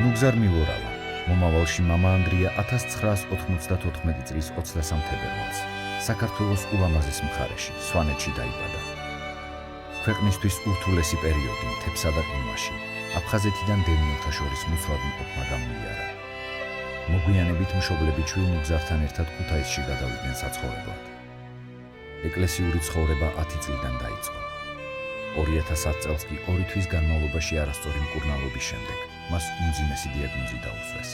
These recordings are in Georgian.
ნუგზარ მილორავა, მომავალში მამა ანდრია 1994 წლის 23 თებერვალს საქართველოს ულამაზეს მხარეში, სვანეთში დაიბადა. ქვეყნისთვის ურთულესი პერიოდი მთებსა და ყინვაში, აფხაზეთიდან დევნილთა შორის მუცლად მყოფმა გამოიარა. მოგვიანებით მშობლები ჩვილ ნუგზართან ერთად ქუთაისში გადავიდნენ საცხოვრებლად. ეკლესიური ცხოვრება 10 წლიდან დაიწყო. 2010 წელს კი 2 თვის განმავლობაში არასწორი მკურნალობის შემდეგ მას უმძიმესი დიაგნოზი დაუსვეს.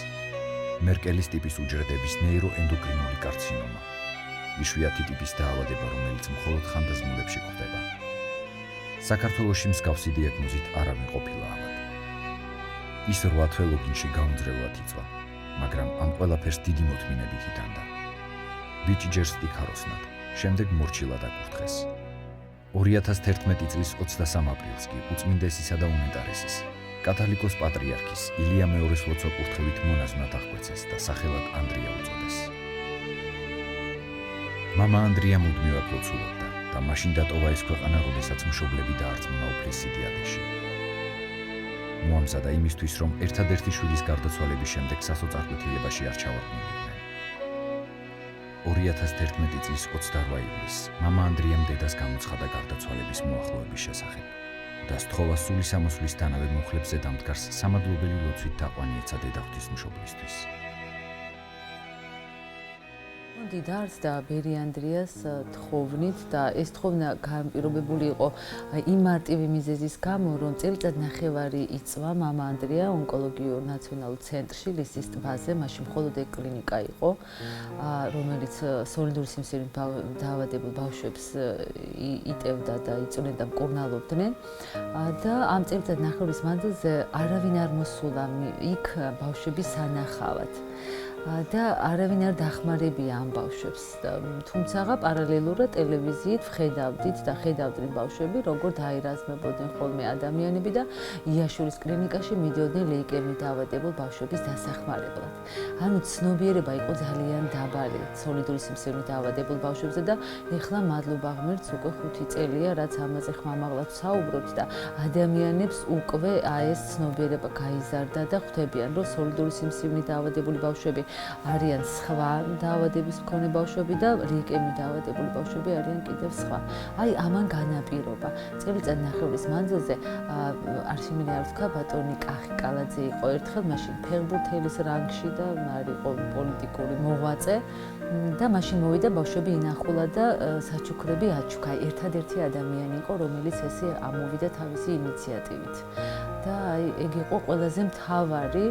მერკელის ტიპის უჯრედების ნეიროენდოკრინული კარცინომა. იშვიათი ტიპის დაავადება, რომელიც მხოლოდ ხანდაზმულებში გვხვდება. საქართველოში მსგავსი დიაგნოზით არავინ ყოფილა ამად. ის 8 თვე ლოგინში გაუმძრევლად იწვა, მაგრამ ამ ყველაფერს დიდი მოთმინებით იტანდა. ბიჭი ჯერ სტიქაროსნად, შემდეგ მორჩილად აკურთხეს. 2011 წლის 23 აპრილს კი უწმინდესისა და უნეტარესის კათოლიკოს პატრიარქის ილია მეორეს ლოცვა-კურთხევით მონაზვნად აღკვეცეს და სახელად ანდრია უწოდეს. მამა ანდრია მუდმივად ლოცულობდა და მაშინ დატოვა ეს ქვეყანა, როდესაც მშობლები დაარწმუნა უფლის სიდიადეში. მოამზადა იმისთვის, რომ ერთადერთი შვილის გარდაცვალების შემდეგ სასოწარკვეთილებაში არ ჩავარდნილიყვნენ. 2011 წლის 28 ივლისს მამა ანდრიამ დედას გამოცხადა გარდაცვალების მოახლოების შესახებ და სთხოვა სული სამოსვლისთანავე მუხლებზე დამდგარს სამადლობელი ლოცვით დაყვანი ეცა დედა ღვთისმშობლისთვის. დიდარს და ბერი ანდრიას თხოვნით და ეს თხოვნა განპირობებული იყო იმ მარტივი მიზეზის გამო, რომ წელიწად ნახევარი იწვა მამა ანდრია ონკოლოგიურ ნაციონალურ ცენტრში ლისის ტბაზე, მაშინ მხოლოდ ეგ კლინიკა იყო, რომელიც სოლიდური სიმსივნით დაავადებულ ბავშვებს იტევდა და იწვნიდა, მკურნალობდნენ და ამ წელიწად ნახევრის მანძილზე არავინ არ მოსულა იქ ბავშვების სანახავად. და არავინ არ დახმარებია ამ ბავშვებს. თუმცა პარალელურად ტელევიზიით ვხედავდით და ხედავდნენ ბავშვები, როგორ დაირაზმებოდნენ ხოლმე ადამიანები და იაშურის კლინიკაში მიდიოდნენ ლეიკემიით დაავადებულ ბავშვების დასახმარებლად. ანუ ცნობიერება იყო ძალიან დაბალი სოლიდური სიმსივნით დაავადებულ ბავშვებზე და ეხლა მადლობა ღმერთს უკვე 5 წელია, რაც ამაზე ხმამაღლად საუბრობთ და ადამიანებს უკვე ეს ცნობიერება გაიზარდა და ხვდებიან, რომ სოლიდური სიმსივნით დაავადებული ბავშვები არიან სხვა დაავადების მქონე ბავშვები და ლეიკემიით დაავადებული ბავშვები არიან კიდევ სხვა. აი ამან განაპირობა. წელიწად ნახევრის მანძილზე არშიმილი არ ვთქვა, ბატონი კახი კალაძე იყო ერთხელ მაშინ ფეხბურთელის რანგში და არ იყო პოლიტიკური მოღვაწე და მაშინ მოვიდა ბავშვები ინახულა და საჩუქრები აჩუქა. ერთადერთი ადამიანი იყო, რომელიც ესე ამოვიდა თავისი ინიციატივით. და აი ეგ იყო ყველაზე მთავარი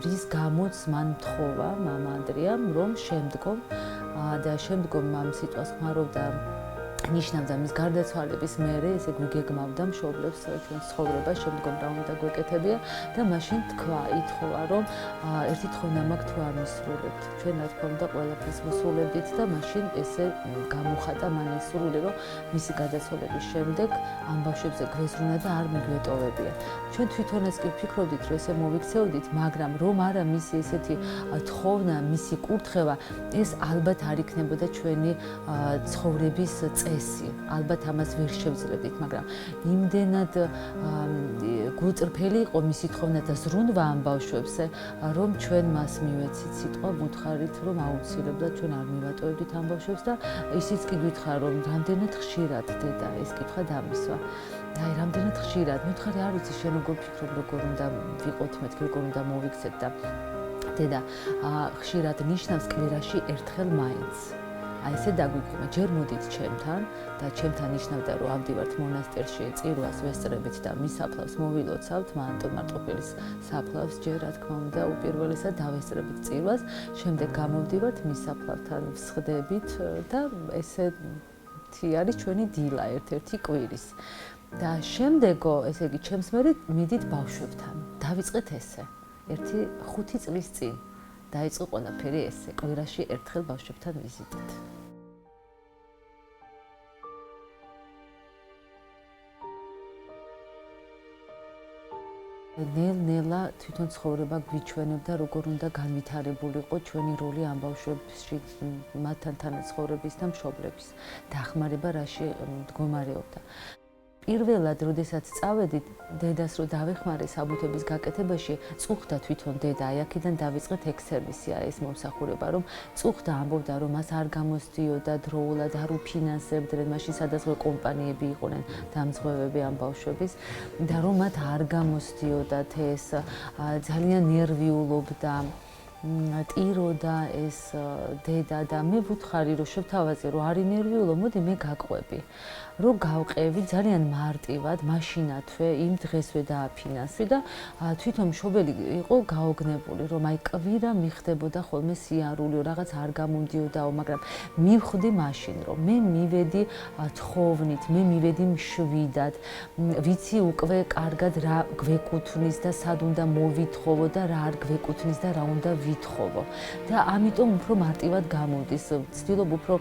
რის გამოც მან თხოვა მამა ანდრიამ, რომ შემდგომ ამ სიტყვას ხმარობდა ნიშნავდა მის გარდაცვალების მერე, ესე გვიგეგმავდა მშობლებს ჩვენ ცხოვრებას, შემდგომ რა უნდა გვეკეთებია და მაშინ ითხოვა, რომ ერთი თხოვნა მაქვს თუ არ მისრულებთ. ჩვენ რა თქმა უნდა ყველაფერს ვისრულებდით და მაშინ ესე გამოხატა მან ეს სურვილი, რომ მისი გარდაცვალების შემდეგ ამ ბავშვებზე გვეზრუნა და არ მიგვეტოვებია. ჩვენ თვითონაც კი ვფიქრობდით, რომ ესე მოვიქცეოდით, მაგრამ რომ არა მისი ესეთი თხოვნა, მისი კურთხევა, ეს ალბათ არ იქნებოდა ჩვენი ცხოვრების წესი. ალბათ ამას ვერ შევძლებდით, მაგრამ იმდენად გულწრფელი იყო მისი თხოვნა და ზრუნვა ამ ბავშვებზე, რომ ჩვენ მას მივეცით სიტყვა მუთხარით, რომ აუცილებლად ჩვენ არ მივატოვებდით ამ ბავშვებს და ისიც კი გითხრა, რომ რამდენად ხშირად დედა ეს კითხვა დამისვა. და აი რამდენად ხშირად, მითხარი არ ვიცი შენ როგორ ფიქრობ, როგორ უნდა ვიყოთ მეთქი, როგორ უნდა მოვიქცეთ და დედა ხშირად ნიშნავს კვირაში ერთხელ მაინც. აი ესე დაგვიქმნა, ჯერ მოდით ჩემთან და ჩემთან ნიშნავდა, რომ ავდივართ მონასტერში წირვას ვესწრებით და მის საფლავს მოვილოცავთ, მანტონ მარტყოფელის საფლავს ჯერ რა თქმა უნდა უპირველესად დავესწრებით წირვას, შემდეგ გამოვდივართ მის საფლავთან ვსხდებით და ესეთი არის ჩვენი დილა ერთ-ერთი კვირის. და შემდეგო, ესე იგი, ჩემს მერე მიდით ბავშვებთან. დავიწყეთ ესე. 5 წლის წინ დაიწყო ყველაფერი ესე, კვირაში ერთხელ ბავშვებთან ვიზიტით. ნელ-ნელა თვითონ ცხოვრება გვიჩვენებდა, როგორ უნდა განვითარებულიყო ჩვენი როლი ამ ბავშვებში, მათთან თანაცხოვრების და მშობლების. დახმარება რაში მდგომარეობდა. პირველად, როდესაც წავედით, დედას რო დავეხმარე საბუთების გაკეთებაში, წუხდა თვითონ დედა, აი აქედან დავიწყეთ ექსერვისია ეს მომსახურება, რომ წუხდა ამბობდა, რომ მას არ გამოსდიოდა დროულად, არ უფინანსებდნენ, მაშინ სადაზღვე კომპანიები იყვნენ დამზღვევები ამ ბავშვების და რომ მათ არ გამოსდიოდათ ეს, ძალიან ნერვიულობდა. ტიროდა ეს დედა და მე ვუთხარი რომ შევთავაზე რომ არ ინერვიულო, მოდი მე გაყვები. რომ გავყევი ძალიან მარტივად, მაშინათვე იმ დღესვე დააფინანსე და თვითონ მშობელი იყო გაოგნებული, რომ აი კვირა მიხდებოდა ხოლმე სიარული, რაღაც არ გამომდიოდაო, მაგრამ მივხვდი მაშინ, რომ მე მივედი თხოვნით, მე მივედი მშვიდად, ვიცი უკვე კარგად რა გვეკუთვნის და სად უნდა მოვითხოვო და რა არ გვეკუთვნის და რა უნდა ვითხოვო. და ამიტომ უფრო მარტივად გამომდის, ვცდილობ უფრო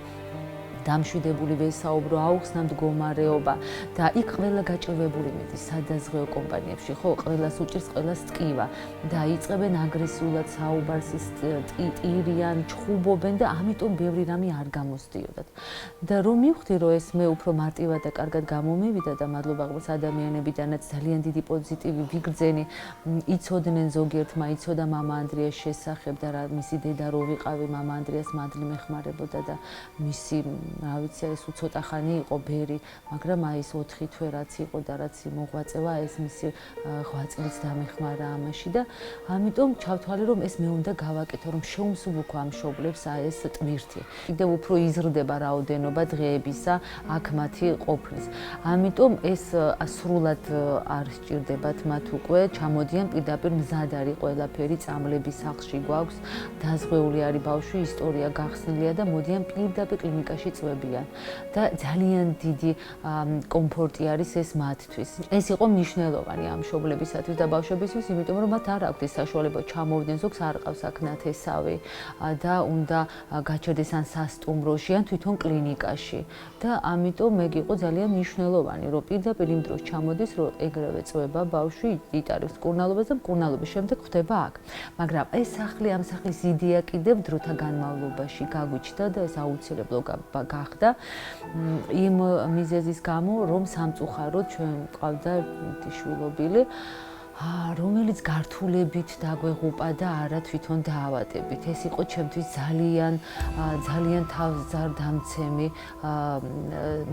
დამშვიდებული ვესაუბრო, აუხსნა მდგომარეობა და იქ ყველა გაჭირვებული მიდის სადაზღვეო კომპანიებში, ხო, ყველას უჭირს, ყველას ტკივა და იწყებენ აგრესიულად საუბარს, ტირიან, ჩხუბობენ და ამიტომ ბევრი რამე არ გამოსდიოდათ. და რომ მივხვდი, რომ ეს მე უფრო მარტივად და კარგად გამომივიდა და მადლობა ღმერთს ადამიანებიდანაც ძალიან დიდი პოზიტივი ვიგრძენი, იცოდნენ ზოგიერთმა, იცოდა მამა ანდრიას შესახებ და რა მისი დედა რო ვიყავი, მამა ანდრიას მადლი მეხმარებოდა და მისი რა ვიცი, ეს უცოტა ხანი იყო ბერი, მაგრამ აი ეს 4 თვე რაც იყო და რაც მოღვაწევა, ეს მისი 8 წლიც დამეხმარა ამაში და ამიტომ ჩავთვალე, რომ ეს მე უნდა გავაკეთო, რომ შეუმსუბუქო ამ მშობლებს აი ეს ტვირთი. კიდევ უფრო იზრდება რაოდენობა დღეებისა აქ მათი ყოფნის. ამიტომ ეს სრულად არ სჭირდებათ მათ უკვე, ჩამოდიან პირდაპირ მზად არის ყველაფერი, წამლების სახლში გვაქვს, დაზღვეული არის ბავშვი, ისტორია გახსნილია და მოდიან პირდაპირ კლინიკაში და ძალიან დიდი კომფორტი არის ეს მათთვის. ეს იყო მნიშვნელოვანი ამ მშობლებისათვის და ბავშვებისთვის, იმიტომ რომ მათ არ აქვთ ეს საშუალება ჩამოვიდნენ, ზოგს არ ყავს აქ ნათესავი და უნდა გაჩერდეს ან სასტუმროში, ან თვითონ კლინიკაში. და ამიტომ მე იყო ძალიან მნიშვნელოვანი, რომ პირდაპირ იმ დროს ჩამოდის, რომ ეგრევე წვება ბავშვი, იტარებს მკურნალობას და მკურნალობის შემდეგ ხდება აქ. მაგრამ ეს სახლი, ამ სახლის იდეა კიდევ დროთა განმავლობაში გაგვიჩნდა და ეს აუცილებლო გახდა იმ მიზეზის გამო, რომ სამწუხაროდ ჩვენ მყავდა შვილობილი, რომელიც გართულებით დაგვეღუპა და არა თვითონ დაავადებით. ეს იყო ჩემთვის ძალიან თავზარდამცემი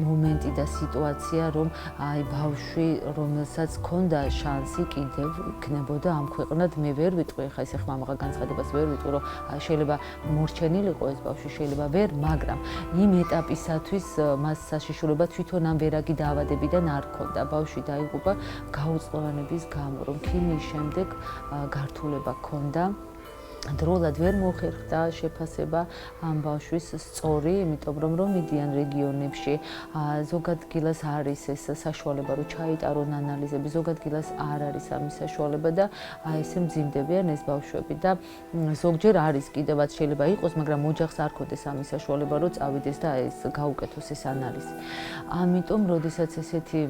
მომენტი და სიტუაცია, რომ აი ბავშვი, რომელსაც ჰქონდა შანსი კიდევ იქნებოდა ამ ქვეყნად, მე ვერ ვიტყვი, ხა ეს ხმამაღა განცხადებას ვერ ვიტყვი, რომ შეიძლება მორჩენილიყო ეს ბავშვი, შეიძლება ვერ, მაგრამ იმ ეტაპისათვის მას საშიშროება თვითონ ამ ვერაგი დაავადებიდან არ ჰქონდა. ბავშვი დაიღუპა გაუწყლოვანების გამო, რომ ქიმიის შემდეგ გართულება ჰქონდა. დროულად ვერ მოხერხდა შეფასება ამ ბავშვის სწორი, იმიტომ რომ მიდიან რეგიონებში, ზოგად დილას არის ეს საშუალება, რომ ჩაიტარონ ანალიზები, ზოგად დილას არ არის ამის საშუალება და ესე მძიმდებიან ეს ბავშვები და ზოგჯერ არის კიდევაც შეიძლება იყოს, მაგრამ ოჯახს არ ქონდეს ამის საშუალება, რომ წავიდეს და ეს გაუკეთოს ეს ანალიზი. ამიტომ, როდესაც ესეთი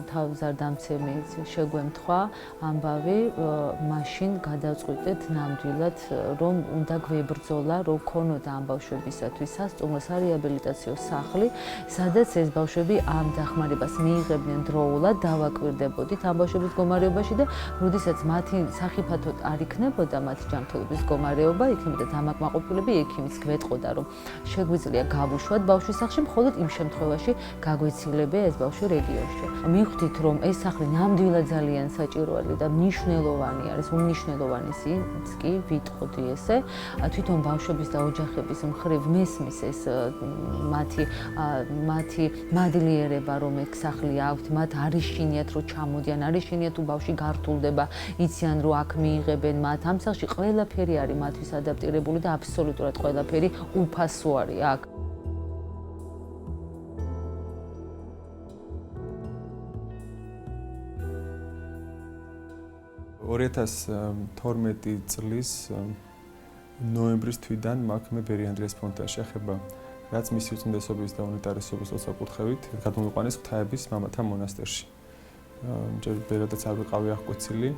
თავზარდამცემი შეგვემთხვა ამბავი, მაშინ გადავწყვიტეთ ნამდვილად რომ უნდა გვებრძოლა, რომ ქონოდა ამ ბავშვებისათვის სასტუმრო სარეაბილიტაციო სახლი, სადაც ეს ბავშვები ამ დახმარებას მიიღებდნენ დროულად, დავაკვირდებოდით ამ ბავშვების მდგომარეობაში და როდესაც მათი სახიფათოდ არ იქნებოდა მათი ჯანმრთელობის მდგომარეობა, იქნებოდა დამაკმაყოფილები, ექიმიც გვეტყოდა, რომ შეგვიძლია გავუშვათ ბავშვის სახლში, მხოლოდ იმ შემთხვევაში გაგვეცილებია ეს ბავშვი რეგიონში. მივხვდით, რომ ეს სახლი ნამდვილად ძალიან საჭიროა და მნიშვნელოვანი არის, უმნიშვნელოვანესიც კი ვიტყოდი ესე, თვითონ ბავშვების და ოჯახების მხრივ მესმის ეს მათი მადლიერება, რომ ეგ სახლი აქვთ, მათ არ იშინიათ, რომ ჩამოდიან, არ იშინიათ, თუ ბავშვი გართულდება, იციან, რომ აქ მიიღებენ მათ. ამ სახლში ყველაფერი არის მათთვის ადაპტირებული და აბსოლუტურად ყველაფერი უფასო არის აქ. 2012 წლის ნოემბრის თვიდან მაქვს მე ბერი ანდრიას ფონდთან შეხება, რაც მისი უწმიდესობის და უნიტარესობის ლოცვა-კურთხევით გადმოიყვანეს ღვთაების მამათა მონასტერში. ჯერ ბერადაც არ ვიყავი აღკვეცილი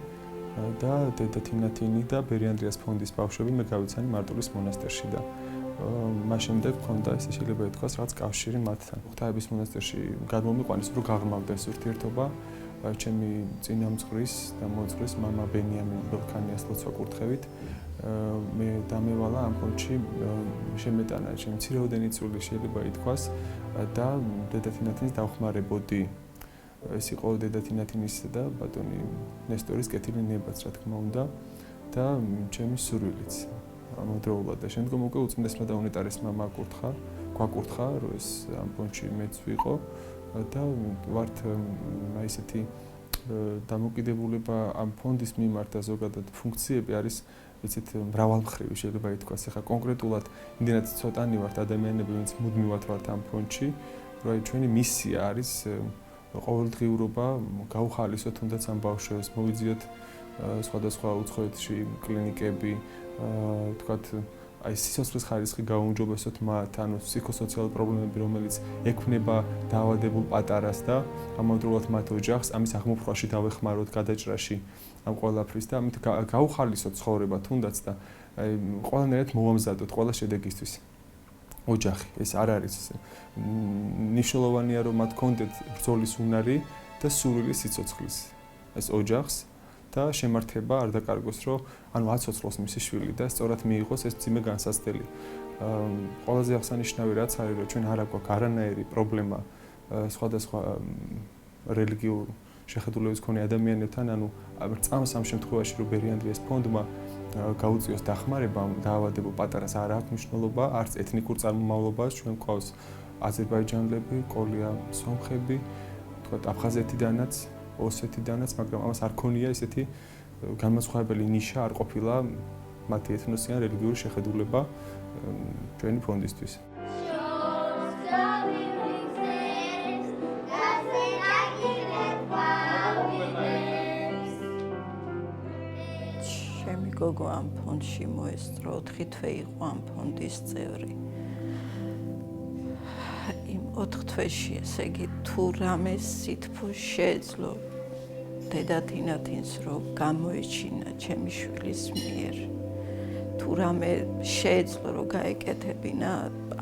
და დედა თინათინი და ბერი ანდრიას ფონდის ბავშვები მე გავიცანი მარტვილის მონასტერში და მას შემდეგ ქონდა ესე შეიძლება ითქვას რაღაც კავშირი მათთან. ღვთაების მონასტერში გადმომიყვანეს რომ გაღრმავდეს ურთიერთობა ჩემი წინამძღვრის და მოძღვრის მამა ბენიამინ ბელქანიას ლოცვა-კურთხევით. მე დამევალა ამ ფონდში შემეტანა ჩემი მცირეოდენი წვლილი შეიძლება ითქვას და დედათინათინის დავხმარებოდი. ეს იყო დედათინათინისა და ბატონი ნესტორის კეთილი ნებაც რა თქმა უნდა და ჩემი სურვილიც ამავდროულად და შემდგომ უკვე უწმიდესმა და უნეტარესმა გვაკურთხა რომ ეს ამ ფონდში მეც ვიყო და ვართ აი ესეთი დამოკიდებულება ამ ფონდის მიმართ და ზოგადად ფუნქციები არის იცით მრავალმხრივი შეიძლება ითქვას. ახლა კონკრეტულად იმდენად ცოტანი ვართ ადამიანები, ვინც მუდმივად ვართ ამ ფონდში, რომ აი ჩვენი მისია არის ყოველდღიურობა გაუხალისოთ თუნდაც ამ ბავშვებს, მოვიძიოთ სხვადასხვა უცხოეთში კლინიკები, თქვათ აი სიცოცხლის ხარისხი გაუმჯობესოთ მათ, ანუ ფსიქოსოციალური პრობლემები, რომელიც ექმნება დაავადებულ პატარას და ამავდროულად მათ ოჯახს, ამის აღმოფხვაში დავეხმაროთ გადაჭრაში ამ ყველაფრის და ამით გაუხალისოთ ცხოვრება თუნდაც და აი ყველანაირად მოვამზადოთ ყველა შედეგისთვის. ოჯახი ეს არ არის მნიშვნელოვანია რომ მათ კონდეთ ბრძოლის უნარი და სურვილი სიცოცხლის ეს ოჯახს და შემართება არ დაკარგოს რომ ანუ აცოცხლოს მისი შვილი და სწორად მიიღოს ეს ძიმე განსაცდელი. ყველაზე აღსანიშნავი რაც არის რომ ჩვენ არ აქვს არანაირი პრობლემა სხვადასხვა რელიგიურ შეხედულების მქონე ადამიანებთან, ანუ წამს ამ შემთხვევაში რომ ბერიანდრიას ფონდმა გაუწიოს დახმარება დაავადებულ პატარას არ აქვს მნიშვნელობა არც ეთნიკურ წარმომავლობას, ჩვენ გვყავს აზერბაიჯანელები, კოლია სომხები, თქვათ აფხაზეთიდანაც, ოსეთიდანაც, მაგრამ ამას არ ქონია ესეთი განმასხვავებელი ნიშა არ ყოფილა მათი ეთნოსი ან რელიგიური შეხედულება ჩვენი ფონდისთვის. ჩემი გოგო ამ ფონდში მოესწრო 4 თვე იყო ამ ფონდის წევრი. იმ 4 თვეში ესე იგი თუ რამე სითბო შეეძლო დედათინათინს რომ გამოეჩინა ჩემი შვილის მიერ თუ რამე შეეძლო რომ გაეკეთებინა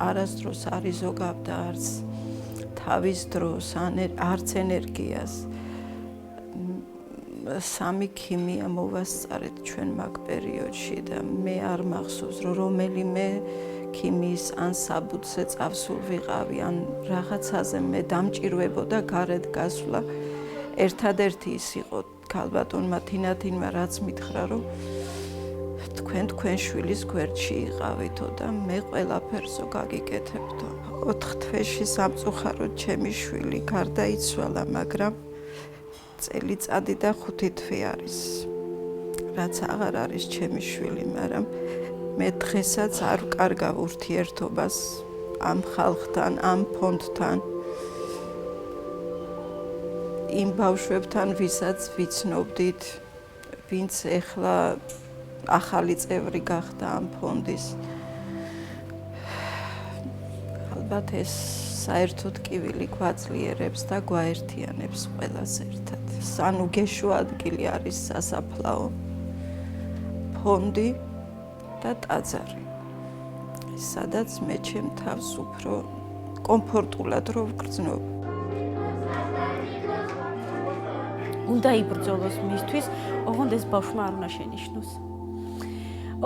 არასდროს არ იზოგავდა არც თავის დროს არც ენერგიას სამი ქიმია მოვასწარეთ ჩვენ მაგ პერიოდში და მე არ მახსოვს რომ რომელიმე ქიმიის ან საბუთზე წავსულ ვიყავი ან რაღაცაზე მე დამჭირვებოდა გარეთ გასვლა. ერთადერთი ის იყო ქალბატონმა თინათინმა რაც მითხრა რომ თქვენ შვილის გვერდში იყავითო და მე ყველაფერსო გაგიკეთებდო. 4 თვეში სამწუხაროდ ჩემი შვილი გარდაიცვალა, მაგრამ წელიწადი და 5 თვე არის რაც აღარ არის ჩემი შვილი, მაგრამ მე დღესაც არ ვკარგავ ურთიერთობას ამ ხალხთან, ამ ფონდთან, იმ ბავშვებთან, ვისაც ვიცნობდით, ვინც ეხლა ახალი წევრი გახდა ამ ფონდის. ალბათ ეს საერთოდ კივილი გვაძლიერებს და გვაერთიანებს ყველას ერთად. ანუ გეშო ადგილი არის სასაფლაო, ფონდი და ტაძარი. სადაც მე ჩემ თავს უფრო კომფორტულად რო ვგრძნობ. უნდა იბრძოლოს მისთვის, ოღონდ ეს ბავშვმა არ უნდა შენიშნოს.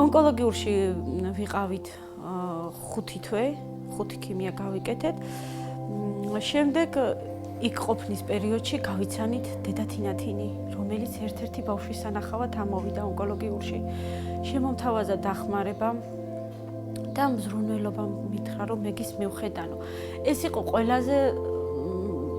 ონკოლოგიურში ვიყავით 5 თვე, 5 ქიმია გავიკეთეთ. შემდეგ იქ ყოფნის პერიოდში გავიცანით დედათინათინი, რომელიც ერთ-ერთი ბავშვის სანახავად ამოვიდა ონკოლოგიურში. შემომთავაზა დახმარება და მზრუნველობა მითხრა, რომ მეგის მივხედანო. ეს იყო ყველაზე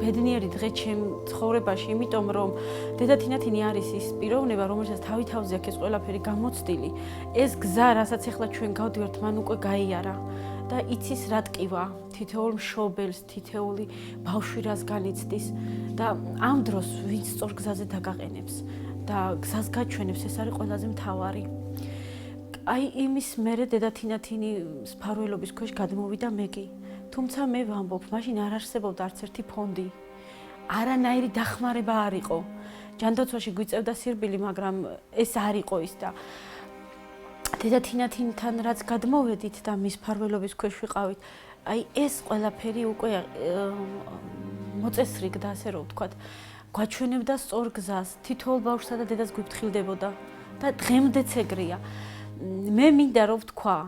ბედნიერი დღე ჩემ ცხოვრებაში, იმიტომ რომ დედათინათინი არის ის პიროვნება, რომელსაც თავი-თავზე აქვს ეს ყველაფერი გამოცდილი. ეს გზა, რასაც ახლა ჩვენ გავდივართ, მან უკვე გაიარა და იცის რა ტკივა, თითოეულ მშობელს, თითოეული ბავშვი რას განიცდის და ამ დროს ვინც სწორ გზაზე დაგაყენებს და გზას გაჩვენებს, ეს არის ყველაზე მთავარი. აი იმის მერე დედათინათინი სფარველობის ქვეშ გადმოვიდა მეგი. თუმცა მე ვამბობ, მაშინ არ არსებობდა არც ერთი ფონდი. არანაირი დახმარება არ იყო. ჯანდაცვაში გვიწევდა სირბილი, მაგრამ ეს არ იყო ის და დედა თინათინთან რაც გადმოვედით და მის ფარველობის ქვეშ ვიყავით, აი ეს ყველაფერი უკვე მოწესრიგდა, ასე რომ ვთქვათ, გვაჩვენებდა სწორ გზას, თითოეულ ბავშვსა და დედას გვიფრთხილდებოდა და დღემდეც ეგრეა. მე მინდა რომ ვთქვა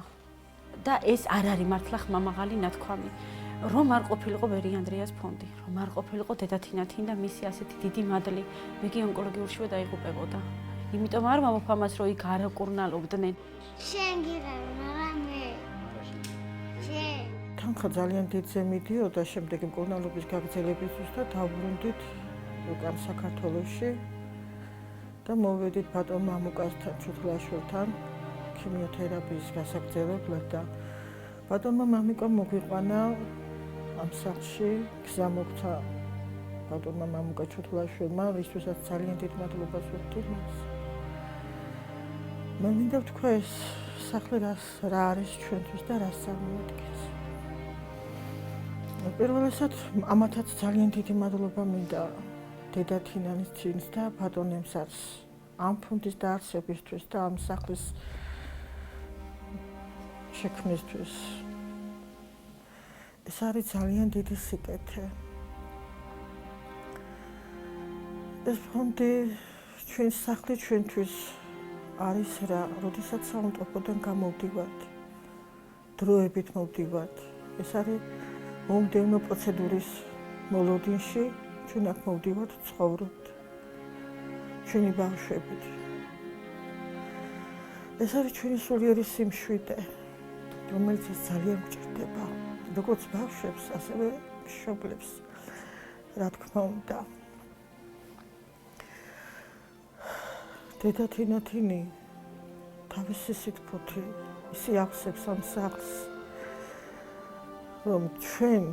და ეს არ არის მართლა ხმამაღალი ნათქვამი, რომ არ ყოფილიყო ბერი-ანდრიას ფონდი, რომ არ ყოფილიყო დედა თინათინ და მისი ასეთი დიდი მადლი, მე კი ონკოლოგიურშივე დაიღუპებოდა. იმიტომ არ ვამბობ ამას, რომ იქ არ აკურნალობდნენ. შენ გიყავ რამე? შენ თანხა ძალიან დიდზე მიდიოდა, შემდეგ მკურნალობის გაგრძელების ზუსტად დავბრუნდით უკან საქართველოში და მოვედით ბატონ მამუკასთან, ჩუთლაშვილთან ქიმიოთერაპიის გასაგრძელებლად და ბატონმა მამიკამ მოგვიყვანა ამ სახლში, გზა მოგვცა ბატონმა მამუკა ჩუთლაშვილმა, ვისთვისაც ძალიან დიდ მადლობას ვუხდით მას. მე მინდა ვთქვა ეს სახლი რა არის ჩვენთვის და რას წარმოადგენს. პირველად ამათაც ძალიან დიდი მადლობა მინდა დედა თინანის წინს და ბატონ ემსარს ამ ფონდის დაარსებისთვის და ამ სახლის შექმნისთვის. ეს არის ძალიან დიდი სიკეთე. ეს ფონდი ჩვენს სახლი ჩვენთვის არის რა, როდესაც საუნდტროპოდან გამოვდივართ, დროებით მოვდივართ. ეს არის მომდევნო პროცედურის მოლოდინში, ჩვენ აქ მოვდივართ, ცხოვრობთ. ჩვენი ბავშვებით. ეს არის ჩვენი სულიერი სიმშვიდე, რომელიც ძალიან გვჭირდება. როგორც ბავშვებს, ასევე მშობლებს, რა თქმა უნდა. დედა თინათინი თავისი სიტყვით ისე ახსებს ამ სახლს, რომ ჩვენ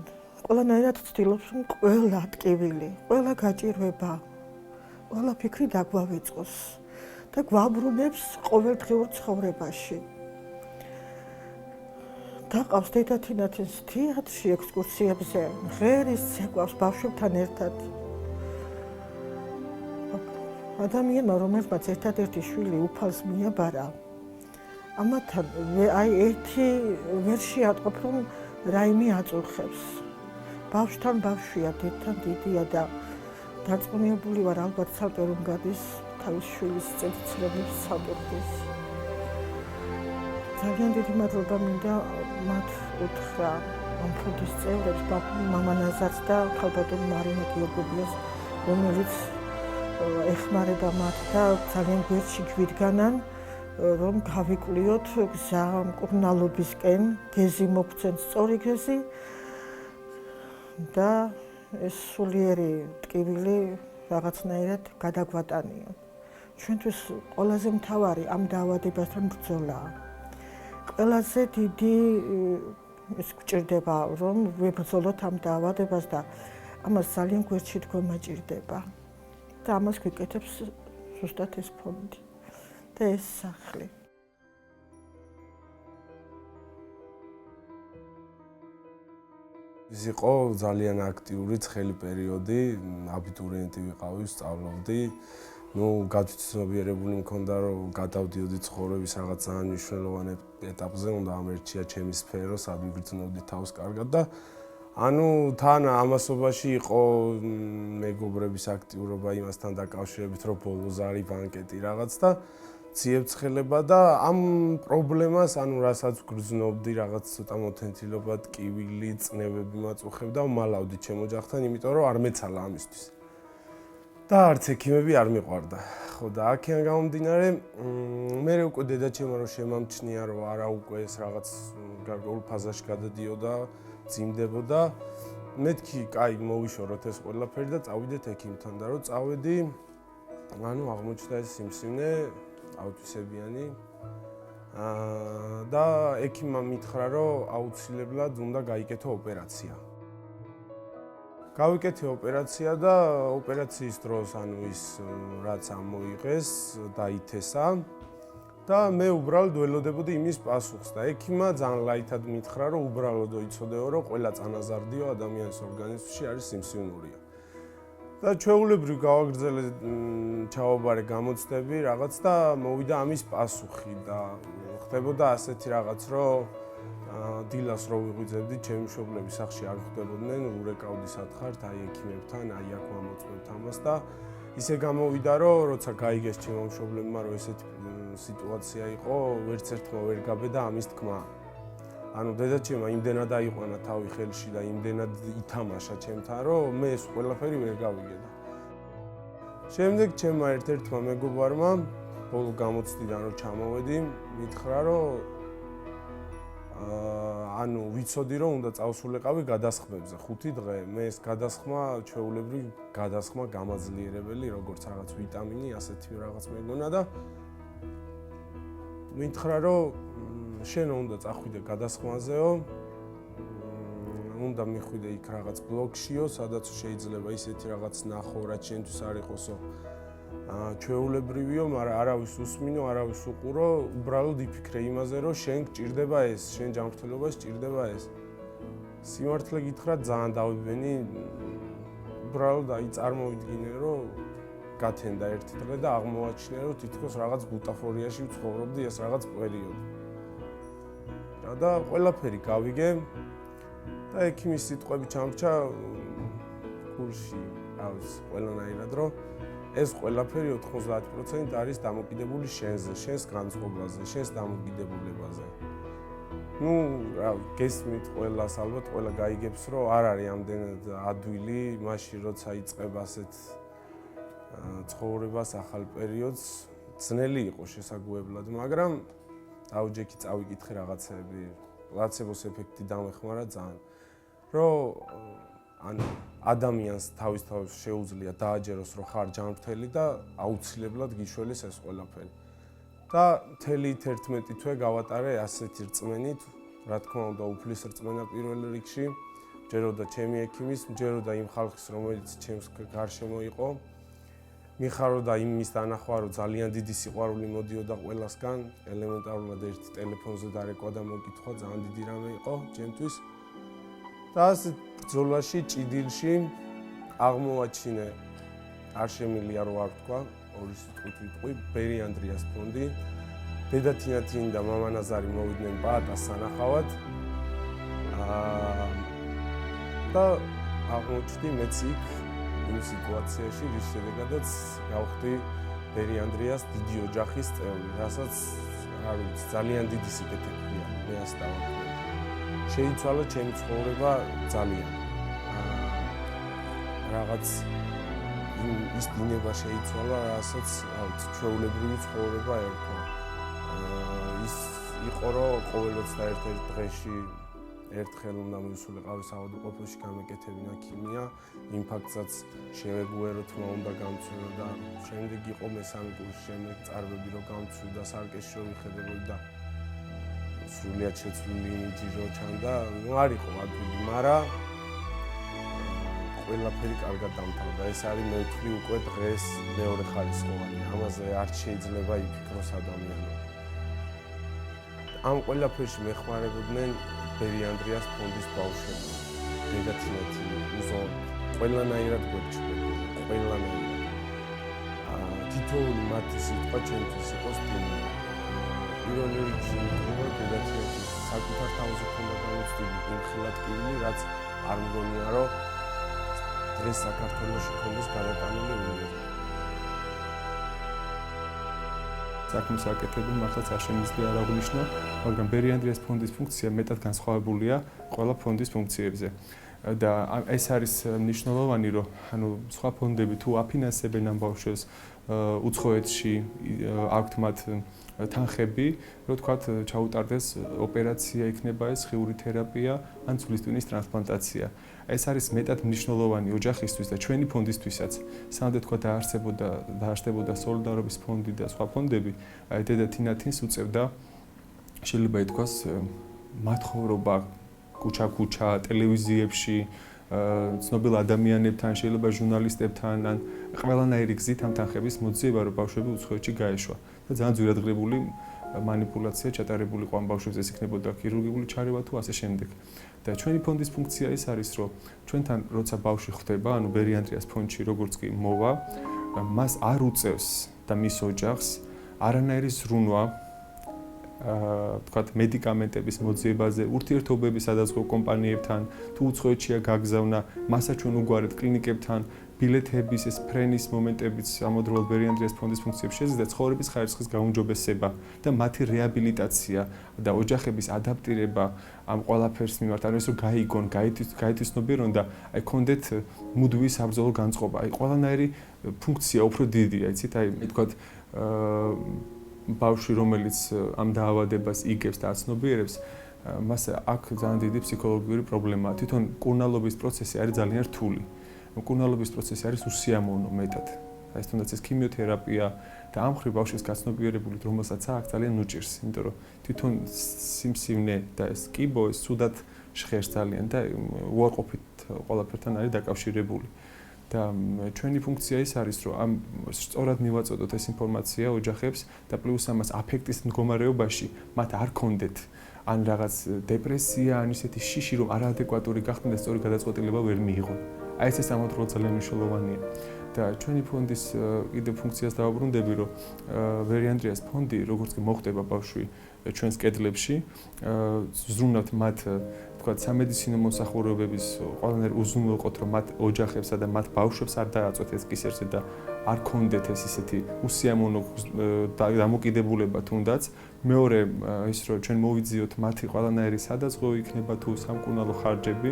ყველანაირად ვცდილობთ, რომ ყველა ტკივილი, ყველა გაჭირვება, ყველა ფიქრი დაგვავიწყოს და გვაბრუნებს ყოველდღიურ ცხოვრებაში. დაყავს დედა თინათინს თეატრში ექსკურსიებზე, ღერის ცეკვავს ბავშვებთან ერთად. ადამიანმა, რომელმაც ერთადერთი შვილი უფალს მიაბარა, ამათთან აი ერთი ვერ შეატყობ, რომ რაიმე აწურხებს. ბავშვთან ბავშვია, დედთან დიდია და დარწმუნებული ვარ, ალბათ ცალკე რომ გადის თავის შვილის წელიწადების სალტურქის. ძალიან დიდი მადლობა მინდა მათ უთხრა ამ ფონდის წევრებს, მამა ნაზარს და ქალბატონ მარინა გიორგობიას, რომელიც ეხმარება მათ და ძალიან გვერდში გვიდგანან, რომ გავიკვლიოთ გზა მკურნალობისკენ, გეზი მოგცენ სწორი გეზი და ეს სულიერი ტკივილი რაღაცნაირად გადაგვატანიონ. ჩვენთვის ყველაზე მთავარი ამ დაავადებასთან ბრძოლაა. ყველაზე დიდი ის გვჭირდება, რომ ვებრძოლოთ ამ დაავადებას და ამას ძალიან გვერდში დგომა ჭირდება. და ამას გვიკეთებს ზუსტად ეს ფონდი და ეს სახლი. ის იყო ძალიან აქტიური ცხელი პერიოდი, აბიტურიენტი ვიყავი, სწავლობდი. გადაცნობიერებული მქონდა, რომ გადავდიოდი ცხოვრების რაღაც ძალიან მნიშვნელოვან ეტაპზე, უნდა ამერჩია ჩემი სფერო, სად ვიგრძნობდი თავს კარგად და თან ამასობაში იყო მეგობრების აქტიურობა იმასთან დაკავშირებით, რომ ბოლოს არის ბანკეტი რაღაც და ციებცხელება და ამ პრობლემას, რასაც გრძნობდი, რაღაც ცოტა მოთენთილობა, ტკივილი, წნევები მაწუხებდა, მალავდი ჩემ ოჯახთან, იმიტომ რომ არ მეცალა ამისთვის. და არც ექიმები არ მიყვარდა. ხო და აქედან გამომდინარე, მე უკვე დედაჩემმა რომ შემამჩნია, რომ არა უკვე ეს რაღაც გარკვეულ ფაზაში გადადიოდა, ძიმდებოდა. მეთქი, კაი, მოვიშოროთ ეს ყველაფერი და წავიდეთ ექიმთან და რომ წავედი, აღმოჩნდა ეს სიმსივნე, აუტისებიანი. და ექიმმა მითხრა, რომ აუცილებლად უნდა გაიკეთო ოპერაცია. გავიკეთე ოპერაცია და ოპერაციის დროს ის რაც ამოიღეს, დაითესა და მე უბრალოდ ველოდებოდი იმის პასუხს და ექიმმა ძალიან ლაითად მითხრა, რომ უბრალოდ იცოდეო, რომ ყველა წანაზარდიო ადამიანის ორგანიზმში არის სიმსივნურია. და ჩვეულებრივ გავაგრძელე ჩავაბარე გამოცდები რაღაც და მოვიდა ამის პასუხი და ხდებოდა ასეთი რაღაც, რომ დილას რო ვიღვიძებდი, ჩემი მშობლები სახლში არ ხვდებოდნენ, ურეკავდი სათხართ, აი ექიმებთან, აი აქ მამოწმებთ ამას და ისე გამოვიდა, რომ როცა გაიგეს ჩემო მშობლებმა, რომ ესეთი სიტუაცია იყო, ვერც ერთმა ვერ გაბედა ამის თქმა. ანუ დედაჩემმა იმდენად აიყვანა თავი ხელში და იმდენად ითამაშა ჩემთან, რომ მე ეს ყველაფერი ვერ გავიგე. შემდეგ ჩემმა ერთ-ერთმა მეგობარმა ბოლო გამოცდიდან რომ ჩამოვედი, მითხრა, რომ ანუ ვიცოდი, რომ უნდა წავსულიყავი გადასხმებზე 5 დღე. მე ეს გადასხმა ჩვეულებრივ გადასხმა გამაძლიერებელი, როგორც რაღაც ვიტამინი, ასეთი რაღაც მეგონა და მითხრა, რომ შენ უნდა წახვიდე გადასხმაზეო, უნდა მიხვიდე იქ რაღაც ბლოგშიო, სადაც შეიძლება ისეთი რაღაც ნახო, რაც შენთვის არ იყოსო ჩვეულებრივიო, მაგრამ არავის უსმინო, არავის უყურო, უბრალოდ იფიქრე იმაზე, რომ შენ გჭირდება ეს, შენ ჯანმრთელობას გჭირდება ეს. სიმართლე გითხრა, ძალიან დავიბენი, უბრალოდ აი წარმოვიდგინე, რომ გათენდა ერთი დღე და აღმოაჩინე, რომ თითქოს რაღაც ბუტაფორიაში ვცხოვრობდი ეს რაღაც პერიოდი. და ყველაფერი გავიგე და ექიმის სიტყვები ჩამრჩა გულში, რა ვიცი, ყველანაირად, რომ ეს ყველაფერი 90% არის დამოკიდებული შენზე, შენს განწყობაზე, შენს დამოკიდებულებაზე. ნუ, რა, გესმით ყველას, ალბათ ყველა გაიგებს, რომ არ არის ამდენად ადვილი, მაშინ როცა იწყებ ასეთ ცხოვრებას, ახალ პერიოდს, ძნელი იყო შესაძლებლად, მაგრამ დაუჯექი წავიკითხე რაღაცები, პლაცებოს ეფექტი დამეხმარა ძალიან. რომ ანუ ადამიანს თავის შეუძლია დააჯეროს, რომ ხარ ჯანმრთელი და აუცილებლად გიშველეს ეს ყველაფერი. და მთელი 11 თვე გავატარე ასეთი რწმენით, რა თქმა უნდა, უფლის რწმენა პირველ რიგში, მჯეროდა ჩემი ექიმის, მჯეროდა იმ ხალხის, რომელიც ჩემს გარშემო იყო. მიხაროდა იმის დანახვა, რომ ძალიან დიდი სიყვარული მოდიოდა ყველასგან, ელემენტარულად ერთი ტელეფონზე დარეკვა და მოკითხვა, ძალიან დიდი რამე იყო ჩემთვის. და ასე ბრძოლაში, ჭიდილში აღმოვაჩინე, არ შემილია რო არ ვთქვა, ორი სიტყვით ვიტყვი, ბერი-ანდრიას ფონდი. დედა თინათინი და მამა ნაზარი მოვიდნენ პაატას სანახავად. და აღმოჩნდი მეც იქ იმ სიტუაციაში, რის შედეგადაც გავხდი ბერი-ანდრიას დიდი ოჯახის წევრი, რასაც არ ვიცი, ძალიან დიდი სიკეთე ჰქონია მე ასე დავაკვირდი. შეიცვალა ჩემი ცხოვრება ძალიან. რაღაც ის დინება შეიცვალა, რასაც ჩვეულებრივი ცხოვრება ერქვა. ის იყო, რომ ყოველ 21 დღეში ერთხელ უნდა მივსულიყავი საავადმყოფოში გამეკეთებინა ქიმია, იმ ფაქტსაც შევეგუერო თმა უნდა გამცვირო და შემდეგ იყო მესამე კურსი, შემდეგ წარბები რო გამცვი და სარკეში რო ვიხედებოდი და სრულიად შეცვლილი იმიჯი რო ჩანდა, არ იყო ადვილი, მაგრამ ყველაფერი კარგად დამთავრდა. ეს არის მე ვთვლი უკვე დღეს მეორე ხარისხოვანი, ამაზე არ შეიძლება იფიქროს ადამიანი. ამ ყველაფერში მეხმარებოდნენ ბერი-ანდრიას ფონდის ბავშვები, დედა თინათინი, უზო, ყველანაირად გვერდჩებოდნენ, ყველანაირად. თითოეული მათი სიტყვა ჩემთვის იყო სტიმული. პირველ რიგში მითხრა დედა თინათინის საკუთარ თავზე ქონდა გამოცდილი იმ ხილათკივილი, რაც არ მგონია, რომ დღეს საქართველოში ქონდეს გადატანილი უნივერსიტეტი. საქმის აკეთებენ მართლაც არ შემიძლია არ აღვნიშნო, მაგრამ ბერი-ანდრიას ფონდის ფუნქცია მეტად განსხვავებულია ყველა ფონდის ფუნქციებზე. და ეს არის მნიშვნელოვანი, რომ ანუ სხვა ფონდები თუ აფინანსებენ ამ ბავშვებს უცხოეთში აქვთ მათ თანხები, რომ თქვათ ჩაუტარდეს ოპერაცია, იქნება ეს ხიური თერაპია ან ცვლის ტვინის ტრანსპლანტაცია. ეს არის მეტად მნიშვნელოვანი ოჯახისთვის და ჩვენი ფონდისთვისაც. სანამ თქვა დაარსდებოდა სოლიდარობის ფონდი და სხვა ფონდები, დედა თინათინს უწევდა შეიძლება ითქვას მათხოვრობა ქუჩა-ქუჩა, ტელევიზიებში, ცნობილ ადამიანებთან, შეიძლება ჟურნალისტებთან, ან ყველანაირი გზით ამ თანხების მოძიება, რომ ბავშვები უცხოეთში გაეშვა. და ძალიან ძვირადღირებული манипуляция ჩატარებული იყო ამ ბავშვებს, ეს იქნებოდა ქირურგიული ჩარევა თუ ასე შემდეგ. და ჩვენი ფონდის ფუნქცია ის არის, რომ ჩვენთან როცა ბავშვი ხვდება, ანუ ბერიანდრიას ფონდში როგორც კი მოვა, მას არ უწევს და მის ოჯახს არანაირი ზრუნვა თქვათ მედიკამენტების მოძიებაზე, ურთიერთობების სადაზღვევო კომპანიებთან, თუ უცხოეთშია გაგზავნა, მასაც ჩვენ უგვარეთ კლინიკებთან, ბილეთების ეს ფრენის მომენტებიც ამავდროულად ბერიანდრიას ფონდის ფუნქციებს შეძლებს ცხოვრების ხარისხის გაუმჯობესება და მათი რეაბილიტაცია და ოჯახების ადაპტირება ამ ყველაფერს მიმართ, ანუ ეს რომ გაიგონ, გაითვისნობიერონ და აი კონდეთ მუდმივი საბრძოლო განწყობა. აი ყველანაირი ფუნქცია უფრო დიდია, იცით, აი თქვათ ბავშვი რომელიც ამ დაავადებას იგებს და აცნობიერებს, მას აქ ძალიან დიდი ფსიქოლოგიური პრობლემაა. თვითონ კურნალობის პროცესი არის ძალიან რთული. კურნალობის პროცესი არის უსიამოვნო მეტად. ეს თუნდაც ეს ქიმიოთერაპია და ამ ხრივ ბავშვის გაცნობიერებული, რომელსაც აქვს ძალიან უჭირს, იმიტომ რომ თვითონ სიმსივნე და ეს კიბო ეს სუდად ჟღერს ძალიან და უარყოფით ყველაფერთან არის დაკავშირებული. და ჩვენი ფუნქცია ის არის, რომ ამ სწორად მივაწოდოთ ეს ინფორმაცია ოჯახებს და პლუს ამას აფექტის მდგომარეობაში მათ არ კონდეთ ან რაღაც დეპრესია, ან ისეთი შიში, რომ არაადეკვატური გახდნენ და სწორი გადაწყვეტილება ვერ მიიღონ. აი ეს ამავდროულად ძალიან მნიშვნელოვანია. და ჩვენი ფონდის კიდევ ფუნქციას დავაბრუნდები, რომ ბერიანდრიას ფონდი, როგორც კი მოხდება ბავშვი ჩვენს კედლებში, ზრუნავთ მათ თქვათ სამედიცინო მოსახურებების ყველანაირ უზრუნველყოთ, რომ მათ ოჯახებსა და მათ ბავშვებს არ დააწვეთ ეს კისერზე და არ კონდეთ ეს ისეთი უსიამოვნო დამოკიდებულება თუნდაც. მეორე ის რომ ჩვენ მოვიძიოთ მათი ყველანაირი სადაზღვევო იქნება თუ სამკურნალო ხარჯები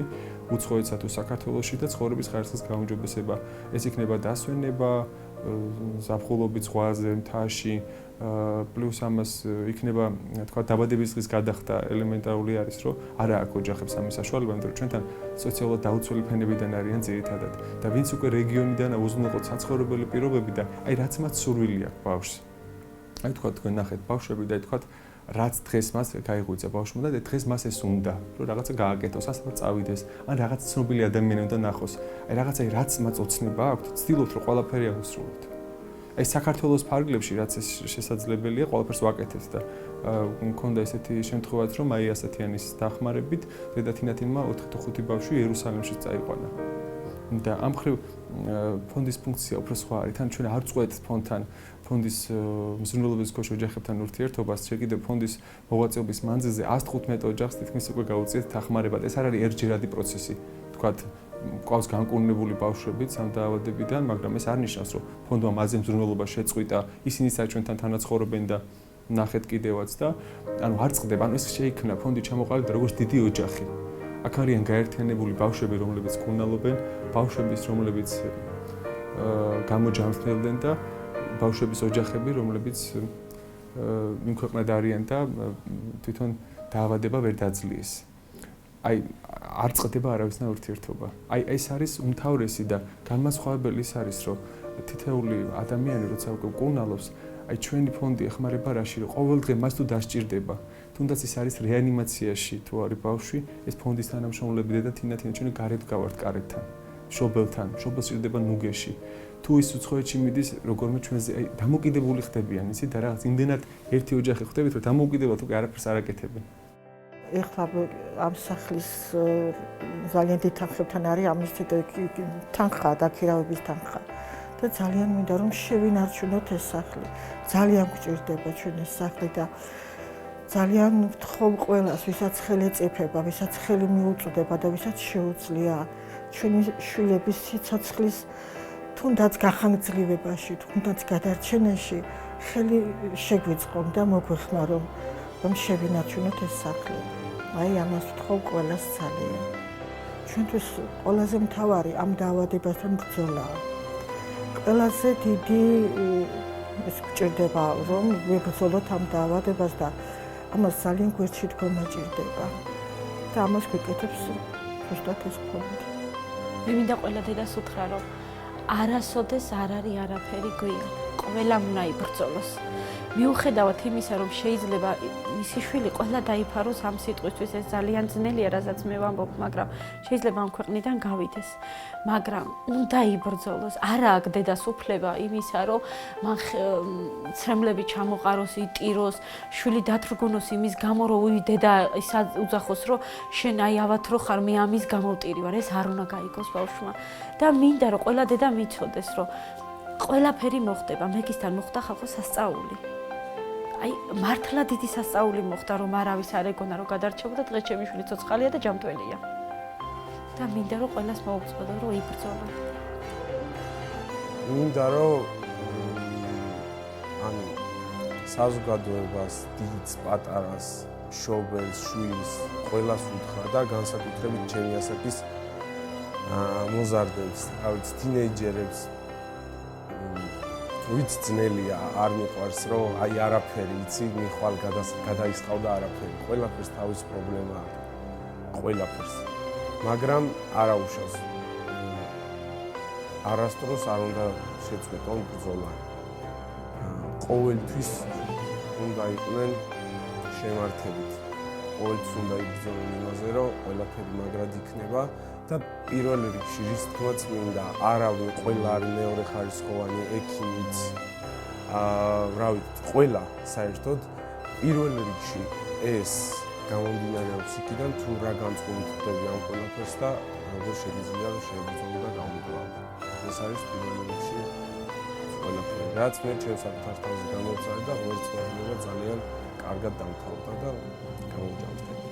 უცხოეთსა თუ საქართველოში და ცხოვრების ხარისხის გაუმჯობესება. ეს იქნება დასვენება, ზაფხულობით ზღვაზე, მთაში, პლუს ამას იქნება თქვა დაბადების დღის გადახდა ელემენტარული არის, რომ არა აქვს ოჯახებს ამის საშუალება, იმიტომ რომ ჩვენთან სოციალურად დაუცველი ფენებიდან არიან ძირითადად და ვინც უკვე რეგიონიდან უზრუნველყოთ საცხოვრებელი პირობები და აი რაც მათ სურვილი აქვს ბავშვს. აი თქვა თქვენ ნახეთ ბავშვები და თქვა რაც დღეს მას გაიღვიძა ბავშვმა და დღეს მას ეს უნდა, რომ რაღაცა გააკეთოს, ასალა წავიდეს, ან რაღაც ცნობილი ადამიანი უნდა ნახოს. აი რაღაცა რაც მას ოცნება აქვს, ცდილობთ რომ ყველაფერი აღუსრულოთ. აი საქართველოს ფარგლებში რაც ეს შესაძლებელია, ყველაფერს ვაკეთებთ და მქონდა ესეთი შემთხვევაც, რომ აი ასათიანის დახმარებით დედათინათინმა 4-5 ბავშვი იერუსალიმში წაიყვანა. და ამ ხრივ ფონდის ფუნქცია უფრო სხვა არის. თან ჩვენ არ წყვეთ ფონდთან ფონდის მზრუნველობის ქვეშ ოჯახებთან ურთიერთობას, შე კიდევ ფონდის მოღვაწეობის მანძილზე 115 ოჯახს თითქმის უკვე გაუწიეთ დახმარება. ეს არ არის ერთჯერადი პროცესი. თქვათ ყავს განკურნებული ბავშვებიც ამ დაავადებიდან, მაგრამ ეს არ ნიშნავს, რომ ფონდმა მასზე მზრუნველობა შეწყვიტა, ისინიც არ ჩვენთან თანაცხოვრობენ და ნახეთ კიდევაც და ანუ არ წყდება, ანუ ეს შეიქმნა ფონდი ჩამოყალიბდა როგორც დიდი ოჯახი. აქ არიან გაერთიანებული ბავშვები, რომლებიც კურნალობენ, ბავშვების, რომლებიც გამოჯანმრთელდნენ და ბავშვების ოჯახები, რომლებიც იმქვეყნად არიან და თვითონ დაავადება ვერ დაძლიეს. აი არ წყდება არავისთან ურთიერთობა. აი ეს არის უმთავრესი და განმასხვავებელი ის არის, რომ თითეული ადამიანი როცა უკვე კურნალობს, აი ჩვენი ფონდი ეხმარება რაში, რომ ყოველდღე მას თუ დასჭირდება, თუნდაც ის არის რეანიმაციაში თუ არის ბავშვი, ეს ფონდის თანამშრომლები დედათინათინა ჩვენ გარეთ გავართ კარეთთან, მშობელთან, მშობელს სჭირდება ნუგეში. თუ ის უცხოეთში მიდის, როგორმე ჩვენზე აი დამოკიდებული ხდებიან, იცით და რაღაც იმდენად ერთი ოჯახი ხდებით, რომ დამოკიდებულად უკვე არაფერს არ აკეთებენ. ეხლა ამ სახლის ძალიან დიდ თანხებთან არის ამის თანხა, დაქირავების თანხა. და ძალიან მინდა რომ შევინარჩუნოთ ეს სახლი. ძალიან გვჭირდება ჩვენ ეს სახლი და ძალიან ვთხოვ ყველას, ვისაც ხელი ეწიფება, ვისაც ხელი მიუწვდება და ვისაც შეუძლია ჩვენი შვილების სიცოცხლის თუნდაც გახანგრძლივებაში, თუნდაც გადარჩენაში ხელი შეგვიწყონ და მოგვეხმარონ, რომ შევინარჩუნოთ ეს სახლი. აი ამას ვთხოვ ყველას ძალიან. ჩვენთვის ყველაზე მთავარი ამ დაავადებასთან ბრძოლაა. ყველაზე დიდი ეს გვჭირდება, რომ ვიბრძოლოთ ამ დაავადებას და ამას ძალიან გვერდში დგომა ჭირდება. და ამას გვიკეთებს ზუსტად ეს ფონდი. მე მინდა ყველა დედას უთხრა, რომ არასოდეს არ არის არაფერი გვიან. ყველამ უნდა იბრძოლოს. მიუხედავად იმისა, რომ შეიძლება მისი შვილი ყველა დაიფაროს ამ სიტყვისთვის, ეს ძალიან ძნელია, რასაც მე ვამბობ, მაგრამ შეიძლება ამ ქვეყნიდან გავიდეს. მაგრამ უნდა იბრძოლოს. არა აქვს დედას უფლება იმისა, რომ მან ცრემლები ჩამოყაროს, იტიროს, შვილი დათრგუნოს იმის გამო, რომ უი დედა ის უძახოს, რომ შენ აი ავათრო ხარ, მე ამის გამო ვტირი ვარ. ეს არ უნდა გაიგოს ბავშვმა. და მინდა რომ ყველა დედა მიცოდეს, რომ ყველაფერი მოხდება, მეგისთან მოხდა ხალხო სასწაული. აი მართლა დიდი სასწაული მოხდა, რომ არავის არ ეგონა, რომ გადარჩებოდა, დღეს ჩემი შვილი ცოცხალია და ჯანმრთელია. და მინდა რომ ყველას მოუწოდო, რომ იბრძოლო. მინდა რომ ანუ საზოგადოებას, დიდს, პატარას, მშობელს, შვილს, ყველას უთხრა და განსაკუთრებით ჩემი ასაკის მოზარდებს, რა ვიცი, თინეიჯერებს ვიც ძნელია, არ მიყვარს, რომ აი არაფერი, იცი, მიხვალ გადაისყავდა არაფერი. ყველაფერს თავის პრობლემა აქვს. ყველაფერს. მაგრამ არა უშავს. არასდროს არ უნდა შეწყვეტონ ბრძოლა. ყოველთვის უნდა იყვნენ შემართებით. ყოველთვის უნდა იბრძოლონ იმაზე, რომ ყველაფერი მაგრად იქნება. და პირველ რიგში რის თქმაც მინდა, არავინ ყველა არის მეორე ხარისხოვანი, ექიმიც, რა ვიცი, ყველა საერთოდ პირველ რიგში ეს გამომდინარეობს იქიდან, თუ რა განწყობით ხდები ამ ყველაფერს და როგორ შეიძლება რომ შეებრძოლო და გამოგლავო. ეს არის პირველ რიგში ყველაფერი. რაც მე ჩემს საკუთარ თავზე გამოვცადე და ვერც მოგება ძალიან კარგად დამთავრდა და გამოვჯანმრთელი.